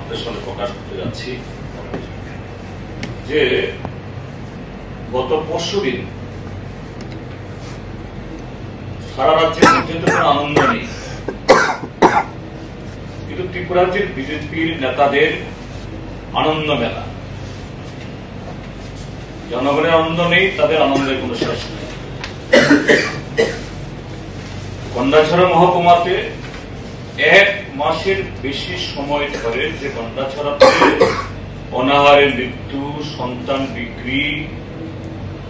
আপনাদের সামনে প্রকাশ করতে যাচ্ছি যে গত পরশুদিন সারা রাজ্যের মধ্যে তো কোনো আনন্দ নেই, কিন্তু ত্রিপুরাজ্যের বিজেপির নেতাদের আনন্দ মেলা। জনগণের আনন্দ নেই, তাদের আনন্দের কোন শেষ নেই। গন্ডাছড়া মহকুমাতে 1 মাসের বেশি সময় ধরে যে গন্ডাছড়াতে অনাহারের মৃত্যু, সন্তান বিক্রি,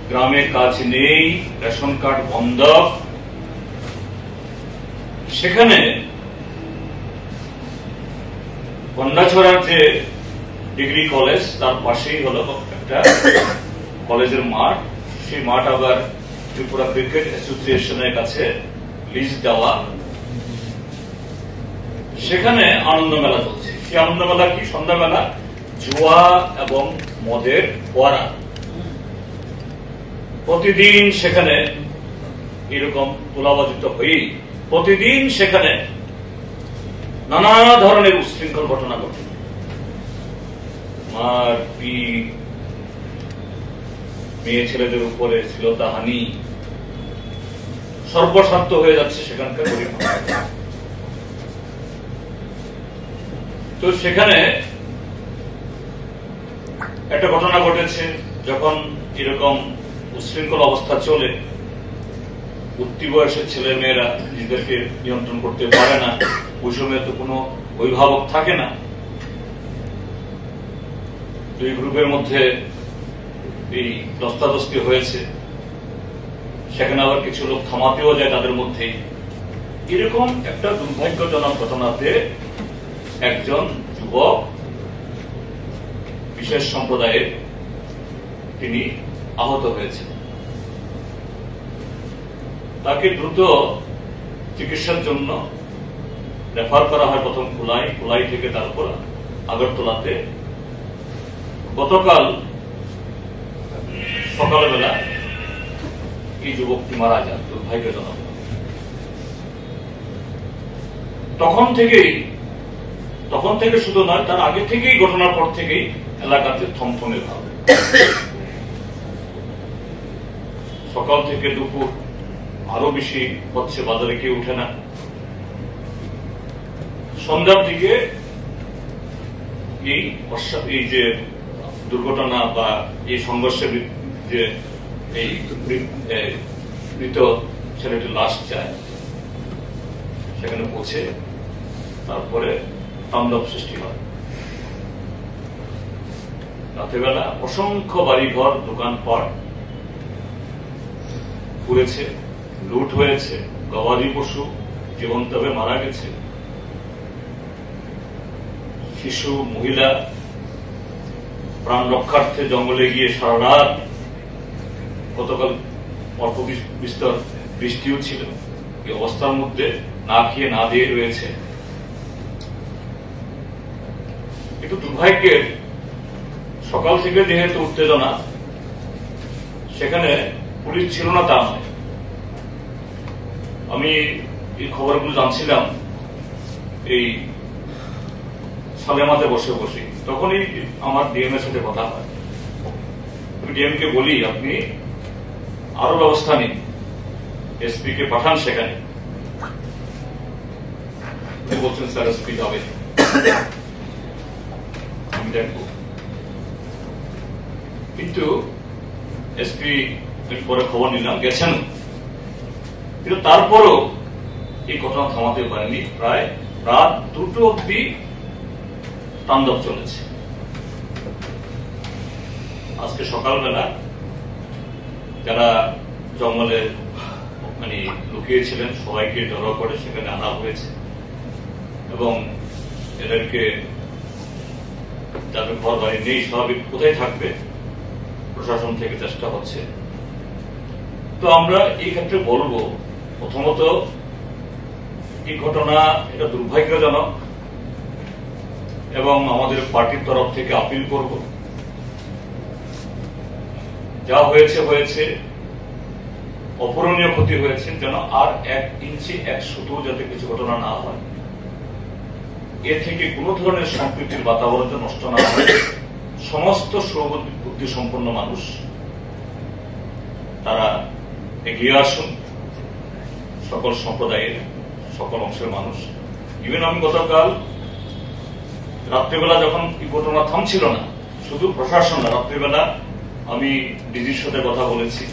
গ্রামে কাজ নেই, রেশন কার্ড বন্ধ, সেখানে গন্ডাছড়ার যে ডিগ্রি কলেজ তার পাশেই হল একটা কলেজের মাঠ। সেই মাঠ আবার ত্রিপুরা ক্রিকেট অ্যাসোসিয়েশনের কাছে লিজ দেওয়া। সেখানে আনন্দ মেলা চলছে। সেই আনন্দ মেলা কি? সন্ধ্যাবেলা জুয়া এবং মদের ফোয়ারা। প্রতিদিন সেখানে এরকম তোলাবাজিত হয়েই প্রতিদিন সেখানে নানা ধরনের উচ্ছৃঙ্খল ঘটনা ঘটে। মারপিট, মেয়ে ছেলেদের উপরে শ্লীলতাহানি, সর্বস্বার্থ হয়ে যাচ্ছে সেখানকার গরিব মানুষ। তো সেখানে একটা ঘটনা ঘটেছে, যখন এরকম উচ্ছৃঙ্খল অবস্থা চলে, উঠতি বয়সের ছেলে মেয়েরা নিজেদেরকে নিয়ন্ত্রণ করতে পারে না, ওই সময় তো কোনো অভিভাবক থাকে না। দুই গ্রুপের মধ্যে এই দস্তাদস্তি হয়েছে, সেখানে আবার কিছু লোক থামাতেও যায় তাদের মধ্যেই। এরকম একটা দুর্ভাগ্যজনক ঘটনাতে একজন যুবক বিশেষ সম্প্রদায়ের তিনি আহত হয়েছেন। তাকে দ্রুত চিকিৎসার জন্য রেফার করা হয় প্রথম কুলাই থেকে তারপর আগরতলাতে। গতকাল সকালবেলা এই যুবকটি মারা যান দুর্ভাগ্যজনক। তখন থেকে শুধু নয়, তার আগে থেকেই, ঘটনার পর থেকেই এলাকাতে থমথমে ভাব। সকাল থেকে দুপুর আরো বেশি হচ্ছে, বাজারে কেউ উঠে না। সন্ধ্যার দিকে এই যে দুর্ঘটনা বা এই সংঘর্ষের যে এই মৃত ছেলেটির লাশ যায়, সেখানে পৌঁছে তারপরে তাণ্ডব সৃষ্টি হয়। রাতেবেলা অসংখ্য বাড়িঘর, দোকানপাট পুড়েছে, লুট হয়েছে, গবাদি পশু জীবন্তভাবে মারা গেছে, শিশু, মহিলা প্রাণ রক্ষার্থে জঙ্গলে গিয়ে সারা রাত, গতকাল অল্প বিস্তর বৃষ্টিও ছিল, এই অবস্থার মধ্যে না খেয়ে না দিয়ে রয়েছে। কিন্তু দুর্ভাগ্যের, সকাল থেকে যেহেতু উত্তেজনা, সেখানে পুলিশ ছিল না তা নয়। আমি এই খবরগুলো জানছিলাম এই সালেমাতে বসে বসে, তখনই আমার ডিএম এর সাথে কথা হয়। আমি ডিএম কে বলি, আপনি আরো ব্যবস্থা নিন, এসপি কে পাঠান সেখানে। বলছেন স্যার এসপি যাবে, আমি দেখব। কিন্তু এসপি পরে খবর নিলাম, গেছেন, কিন্তু তারপরও এই ঘটনা থামাতে পারেনি। প্রায় রাত 2টো অব্দি তাণ্ডব চলেছে। আজকে সকালবেলা যারা জঙ্গলে লুকিয়েছিলেন সবাইকে জড়ো করে সেখানে আনা হয়েছে, এবং এদেরকে, যাদের ঘর বাড়ি নেই, স্বাভাবিক কোথায় থাকবে, প্রশাসন থেকে চেষ্টা হচ্ছে। তো আমরা এই ক্ষেত্রে বলবো, প্রথমত এই ঘটনা এটা দুর্ভাগ্যজনক, এবং আমাদের পার্টির তরফ থেকে আপিল করব, যা হয়েছে হয়েছে, অপূরণীয় ক্ষতি হয়েছে, যেন আর 1 ইঞ্চি 1 সুতো যাতে কিছু ঘটনা না হয়, এ থেকে কোনো ধরনের সম্প্রীতির বাতাবরণ নষ্ট না হয়, সমস্ত সুবুদ্ধি সম্পন্ন মানুষ তারা এগিয়ে আসুন, সকল সম্প্রদায়ের সকল অংশের মানুষ। ইভেন আমি গতকাল রাত্রিবেলা যখন এই ঘটনা থামছিল না, শুধু প্রশাসন না, রাত্রিবেলা আমি ডিজির সাথে কথা বলেছি।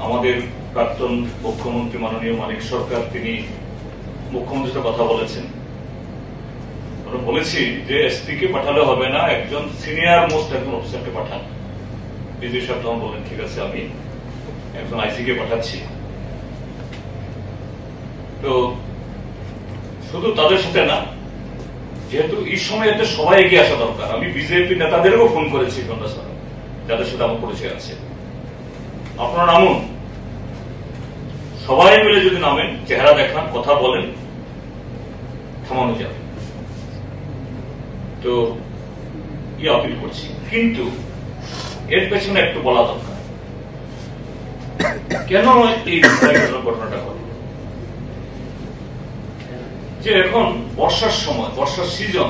আমাদের প্রাক্তন মুখ্যমন্ত্রী মাননীয় মানিক সরকার, তিনি মুখ্যমন্ত্রীর সাথে কথা বলেছেন। আমরা বলেছি যে এসপি কে পাঠালে হবে না, একজন সিনিয়র মোস্ট একজন অফিসারকে পাঠান। ডিজি সাহেব তখন বলেন ঠিক আছে, আমি একজন আইসি কে পাঠাচ্ছি। তো শুধু তাদের সাথে না, যেহেতু এই সময় এতে সবাই এগিয়ে আসা দরকার, আমি বিজেপি নেতাদেরও ফোন করেছি ঘন্টাছাড়া, যাদের সাথে আমার পরিচয় আছে, আপনারা নামুন, সবাই মিলে যদি নামেন, চেহারা দেখান, কথা বলেন, থামানো যাবে। তো আপিল করছি, কিন্তু এর পেছনে একটু বলা দরকার কেন এই ঘটনাটা ঘটল। যে এখন বর্ষার সময়, বর্ষার সিজন,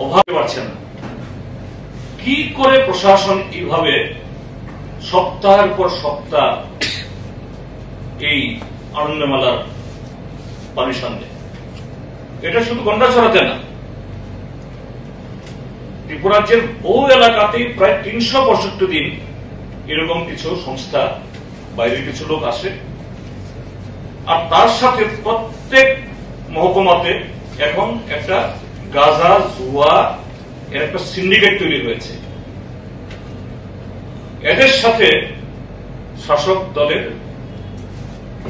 অভাবে পারছে না, কি করে প্রশাসন এইভাবে সপ্তাহের পর সপ্তাহ এই আনন্দমেলার পারমিশন দেয়? এটা শুধু গন্ডাছড়াতে না, ত্রিপুরাজ্যের বহু এলাকাতেই প্রায় 365 দিন এরকম কিছু সংস্থা, বাইরের কিছু লোক আসে, আর তার সাথে প্রত্যেক মহকুমাতে এখন একটা গাঁজা জুয়া এর একটা সিন্ডিকেট তৈরি হয়েছে। এদের সাথে শাসক দলের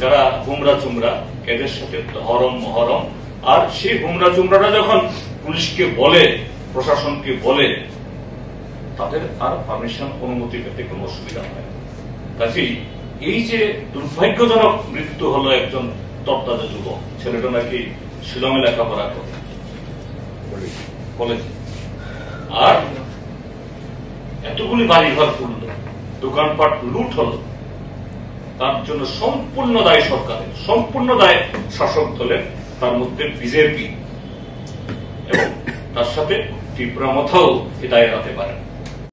যারা হুমরা চুমরা, এদের সাথে হরম মহরম। আর সেই হুমরা চুমরারা যখন পুলিশকে বলে, প্রশাসনকে বলে, তাদের আর পারমিশন, অনুমতি পেতে কোনো অসুবিধা হয়। কাজেই এই যে দুর্ভাগ্যজনক মৃত্যু হলো একজন তপ্তাজা যুবক, ছেলেটা নাকি শিলংয়ে লেখাপড়া করে কলেজে, আর এতগুলি বাড়িঘর পুড়ল, দোকানপাট লুট হল, তার জন্য সম্পূর্ণ দায় সরকারের, সম্পূর্ণ দায় শাসক দলের, তার মধ্যে বিজেপি, এবং তার সাথে ত্রিপুরা মাথাও দায় এড়াতে পারেন।